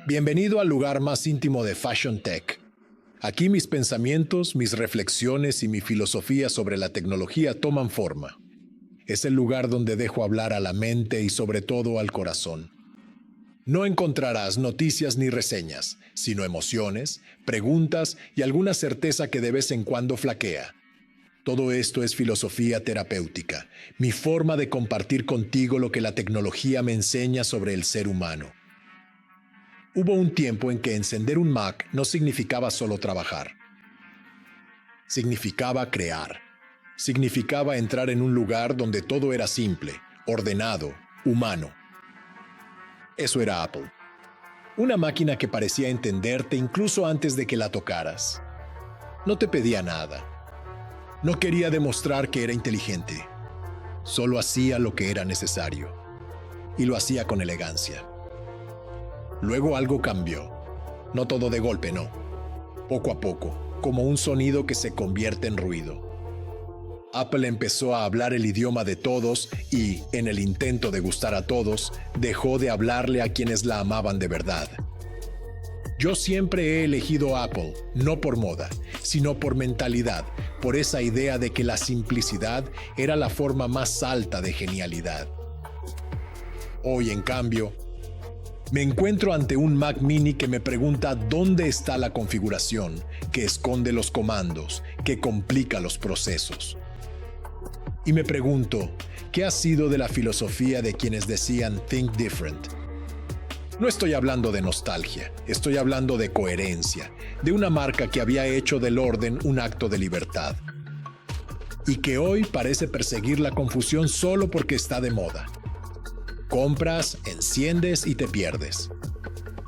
Bienvenido al lugar más íntimo de Fashion Tech. Aquí mis pensamientos, mis reflexiones y mi filosofía sobre la tecnología toman forma. Es el lugar donde dejo hablar a la mente y sobre todo al corazón. No encontrarás noticias ni reseñas, sino emociones, preguntas y alguna certeza que de vez en cuando flaquea. Todo esto es filosofía terapéutica, mi forma de compartir contigo lo que la tecnología me enseña sobre el ser humano. Hubo un tiempo en que encender un Mac no significaba solo trabajar. Significaba crear. Significaba entrar en un lugar donde todo era simple, ordenado, humano. Eso era Apple. Una máquina que parecía entenderte incluso antes de que la tocaras. No te pedía nada. No quería demostrar que era inteligente. Solo hacía lo que era necesario. Y lo hacía con elegancia. Luego algo cambió. No todo de golpe, no. Poco a poco, como un sonido que se convierte en ruido. Apple empezó a hablar el idioma de todos y, en el intento de gustar a todos, dejó de hablarle a quienes la amaban de verdad. Yo siempre he elegido Apple, no por moda, sino por mentalidad, por esa idea de que la simplicidad era la forma más alta de genialidad. Hoy, en cambio, me encuentro ante un Mac Mini que me pregunta dónde está la configuración, que esconde los comandos, que complica los procesos. Y me pregunto, ¿qué ha sido de la filosofía de quienes decían Think Different? No estoy hablando de nostalgia, estoy hablando de coherencia, de una marca que había hecho del orden un acto de libertad. Y que hoy parece perseguir la confusión solo porque está de moda. Compras, enciendes y te pierdes.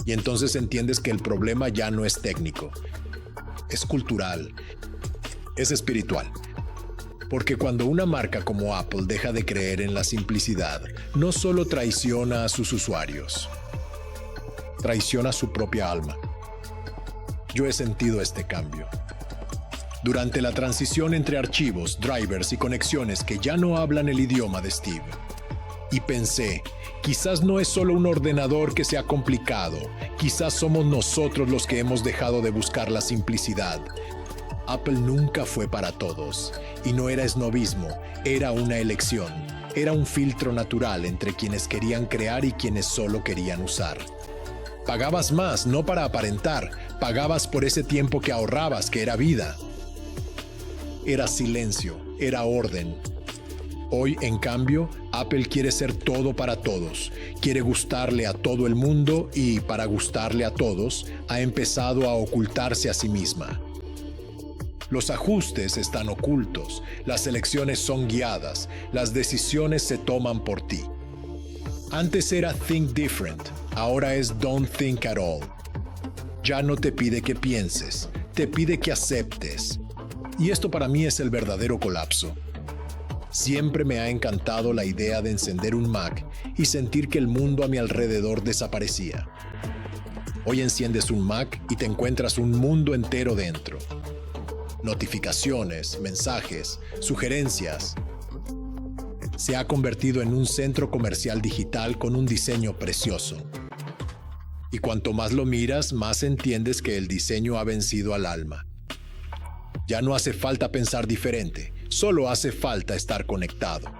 Y entonces entiendes que el problema ya no es técnico, es cultural, es espiritual. Porque cuando una marca como Apple deja de creer en la simplicidad, no solo traiciona a sus usuarios, traiciona su propia alma. Yo he sentido este cambio. Durante la transición entre archivos, drivers y conexiones que ya no hablan el idioma de Steve. Y pensé, quizás no es solo un ordenador que se ha complicado, quizás somos nosotros los que hemos dejado de buscar la simplicidad. Apple nunca fue para todos, y no era esnobismo, era una elección, era un filtro natural entre quienes querían crear y quienes solo querían usar. Pagabas más, no para aparentar, pagabas por ese tiempo que ahorrabas, que era vida. Era silencio, era orden. Hoy, en cambio, Apple quiere ser todo para todos, quiere gustarle a todo el mundo y, para gustarle a todos, ha empezado a ocultarse a sí misma. Los ajustes están ocultos, las elecciones son guiadas, las decisiones se toman por ti. Antes era Think Different, ahora es Don't Think at All. Ya no te pide que pienses, te pide que aceptes. Y esto para mí es el verdadero colapso. Siempre me ha encantado la idea de encender un Mac y sentir que el mundo a mi alrededor desaparecía. Hoy enciendes un Mac y te encuentras un mundo entero dentro. Notificaciones, mensajes, sugerencias. Se ha convertido en un centro comercial digital con un diseño precioso. Y cuanto más lo miras, más entiendes que el diseño ha vencido al alma. Ya no hace falta pensar diferente. Solo hace falta estar conectado.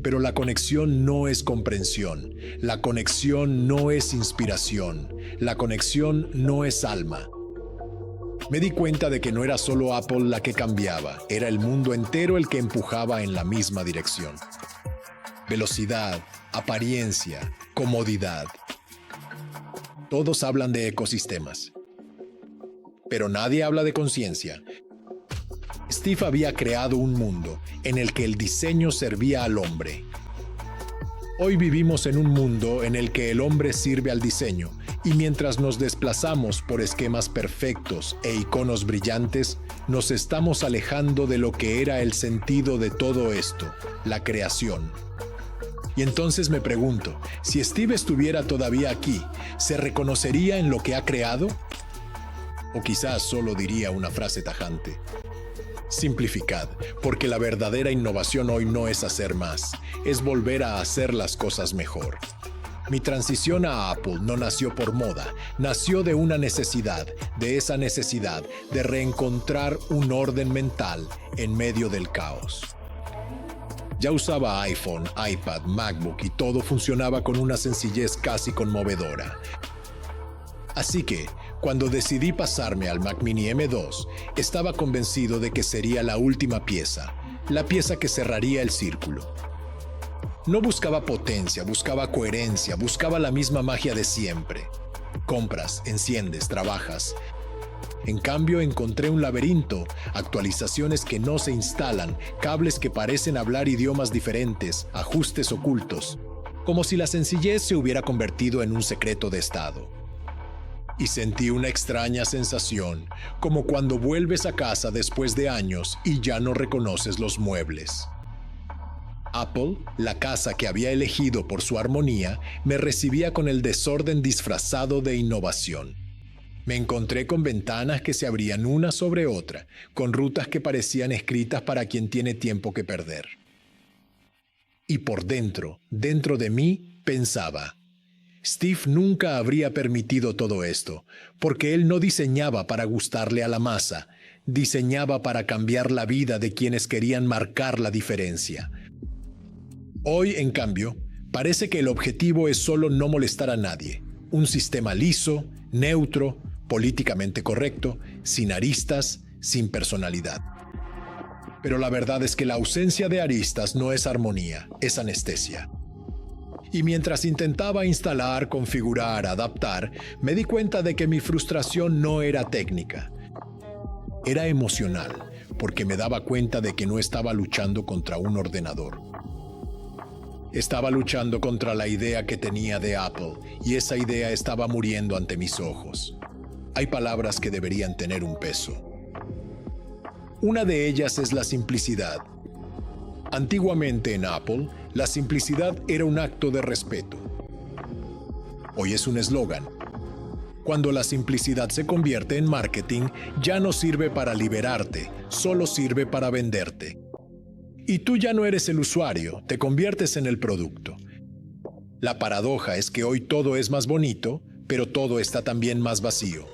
Pero la conexión no es comprensión, la conexión no es inspiración, la conexión no es alma. Me di cuenta de que no era solo Apple la que cambiaba, era el mundo entero el que empujaba en la misma dirección. Velocidad, apariencia, comodidad. Todos hablan de ecosistemas, pero nadie habla de conciencia. Steve había creado un mundo en el que el diseño servía al hombre. Hoy vivimos en un mundo en el que el hombre sirve al diseño, y mientras nos desplazamos por esquemas perfectos e iconos brillantes, nos estamos alejando de lo que era el sentido de todo esto, la creación. Y entonces me pregunto, si Steve estuviera todavía aquí, ¿se reconocería en lo que ha creado? O quizás solo diría una frase tajante. Simplificad, porque la verdadera innovación hoy no es hacer más, es volver a hacer las cosas mejor. Mi transición a Apple no nació por moda, nació de una necesidad, de esa necesidad de reencontrar un orden mental en medio del caos. Ya usaba iPhone, iPad, MacBook y todo funcionaba con una sencillez casi conmovedora. Así que, cuando decidí pasarme al Mac Mini M2, estaba convencido de que sería la última pieza, la pieza que cerraría el círculo. No buscaba potencia, buscaba coherencia, buscaba la misma magia de siempre. Compras, enciendes, trabajas. En cambio, encontré un laberinto, actualizaciones que no se instalan, cables que parecen hablar idiomas diferentes, ajustes ocultos, como si la sencillez se hubiera convertido en un secreto de estado. Y sentí una extraña sensación, como cuando vuelves a casa después de años y ya no reconoces los muebles. Apple, la casa que había elegido por su armonía, me recibía con el desorden disfrazado de innovación. Me encontré con ventanas que se abrían una sobre otra, con rutas que parecían escritas para quien tiene tiempo que perder. Y por dentro de mí, pensaba, Steve nunca habría permitido todo esto, porque él no diseñaba para gustarle a la masa, diseñaba para cambiar la vida de quienes querían marcar la diferencia. Hoy, en cambio, parece que el objetivo es solo no molestar a nadie. Un sistema liso, neutro, políticamente correcto, sin aristas, sin personalidad. Pero la verdad es que la ausencia de aristas no es armonía, es anestesia. Y mientras intentaba instalar, configurar, adaptar, me di cuenta de que mi frustración no era técnica. Era emocional, porque me daba cuenta de que no estaba luchando contra un ordenador. Estaba luchando contra la idea que tenía de Apple, y esa idea estaba muriendo ante mis ojos. Hay palabras que deberían tener un peso. Una de ellas es la simplicidad. Antiguamente en Apple, la simplicidad era un acto de respeto. Hoy es un eslogan. Cuando la simplicidad se convierte en marketing, ya no sirve para liberarte, solo sirve para venderte. Y tú ya no eres el usuario, te conviertes en el producto. La paradoja es que hoy todo es más bonito, pero todo está también más vacío.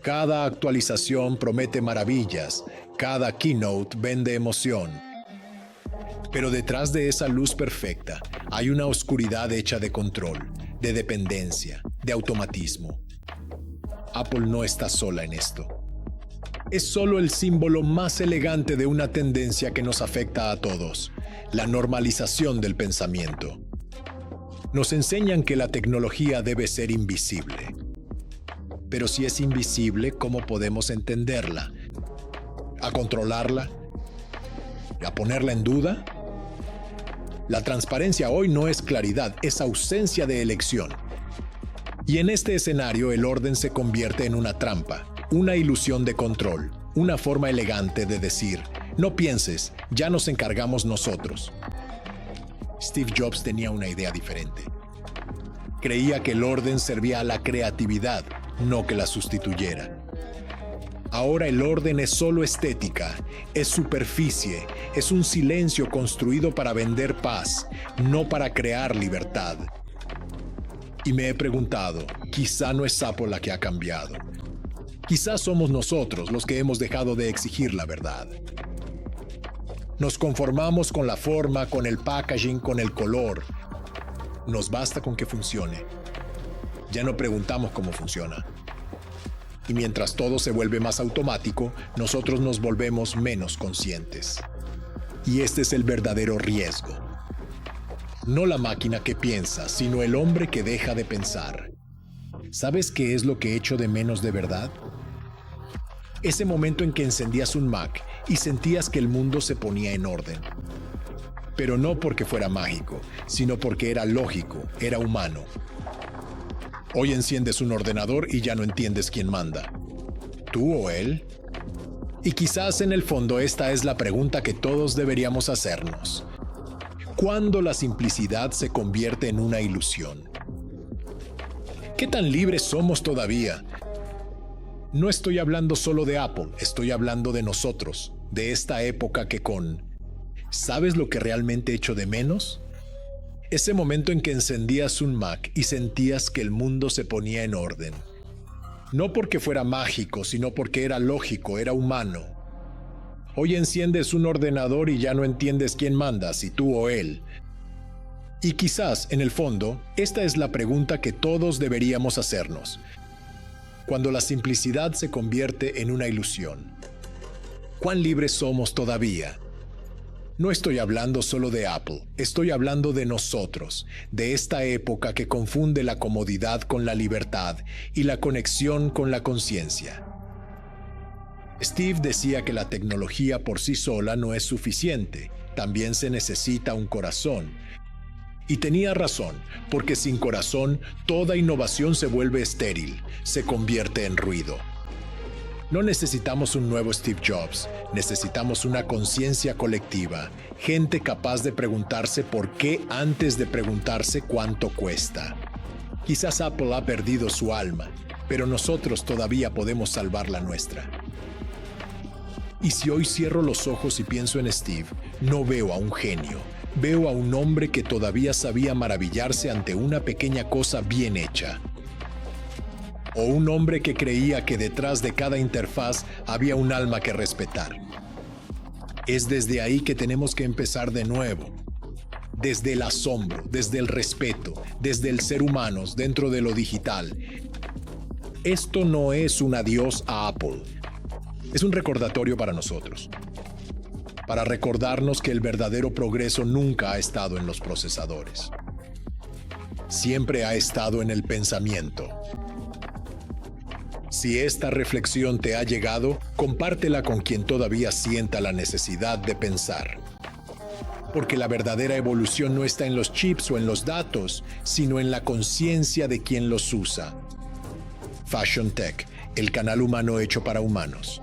Cada actualización promete maravillas, cada keynote vende emoción. Pero detrás de esa luz perfecta hay una oscuridad hecha de control, de dependencia, de automatismo. Apple no está sola en esto. Es solo el símbolo más elegante de una tendencia que nos afecta a todos, la normalización del pensamiento. Nos enseñan que la tecnología debe ser invisible. Pero si es invisible, ¿cómo podemos entenderla? ¿A controlarla? ¿A ponerla en duda? La transparencia hoy no es claridad, es ausencia de elección. Y en este escenario el orden se convierte en una trampa, una ilusión de control, una forma elegante de decir, no pienses, ya nos encargamos nosotros. Steve Jobs tenía una idea diferente. Creía que el orden servía a la creatividad, no que la sustituyera. Ahora el orden es solo estética, es superficie, es un silencio construido para vender paz, no para crear libertad. Y me he preguntado, quizá no es Apple la que ha cambiado. Quizás somos nosotros los que hemos dejado de exigir la verdad. Nos conformamos con la forma, con el packaging, con el color. Nos basta con que funcione. Ya no preguntamos cómo funciona. Y mientras todo se vuelve más automático, nosotros nos volvemos menos conscientes. Y este es el verdadero riesgo. No la máquina que piensa, sino el hombre que deja de pensar. ¿Sabes qué es lo que echo de menos de verdad? Ese momento en que encendías un Mac y sentías que el mundo se ponía en orden. Pero no porque fuera mágico, sino porque era lógico, era humano. Hoy enciendes un ordenador y ya no entiendes quién manda. ¿Tú o él? Y quizás en el fondo esta es la pregunta que todos deberíamos hacernos. ¿Cuándo la simplicidad se convierte en una ilusión? ¿Qué tan libres somos todavía? No estoy hablando solo de Apple, estoy hablando de nosotros, de esta época que ¿sabes lo que realmente echo de menos? Ese momento en que encendías un Mac y sentías que el mundo se ponía en orden. No porque fuera mágico, sino porque era lógico, era humano. Hoy enciendes un ordenador y ya no entiendes quién manda, si tú o él. Y quizás, en el fondo, esta es la pregunta que todos deberíamos hacernos. Cuando la simplicidad se convierte en una ilusión, ¿cuán libres somos todavía? No estoy hablando solo de Apple, estoy hablando de nosotros, de esta época que confunde la comodidad con la libertad y la conexión con la conciencia. Steve decía que la tecnología por sí sola no es suficiente, también se necesita un corazón. Y tenía razón, porque sin corazón, toda innovación se vuelve estéril, se convierte en ruido. No necesitamos un nuevo Steve Jobs, necesitamos una conciencia colectiva, gente capaz de preguntarse por qué antes de preguntarse cuánto cuesta. Quizás Apple ha perdido su alma, pero nosotros todavía podemos salvar la nuestra. Y si hoy cierro los ojos y pienso en Steve, no veo a un genio. Veo a un hombre que todavía sabía maravillarse ante una pequeña cosa bien hecha. O un hombre que creía que detrás de cada interfaz había un alma que respetar. Es desde ahí que tenemos que empezar de nuevo. Desde el asombro, desde el respeto, desde el ser humanos dentro de lo digital. Esto no es un adiós a Apple. Es un recordatorio para nosotros. Para recordarnos que el verdadero progreso nunca ha estado en los procesadores. Siempre ha estado en el pensamiento. Si esta reflexión te ha llegado, compártela con quien todavía sienta la necesidad de pensar. Porque la verdadera evolución no está en los chips o en los datos, sino en la conciencia de quien los usa. Fashion Tech, el canal humano hecho para humanos.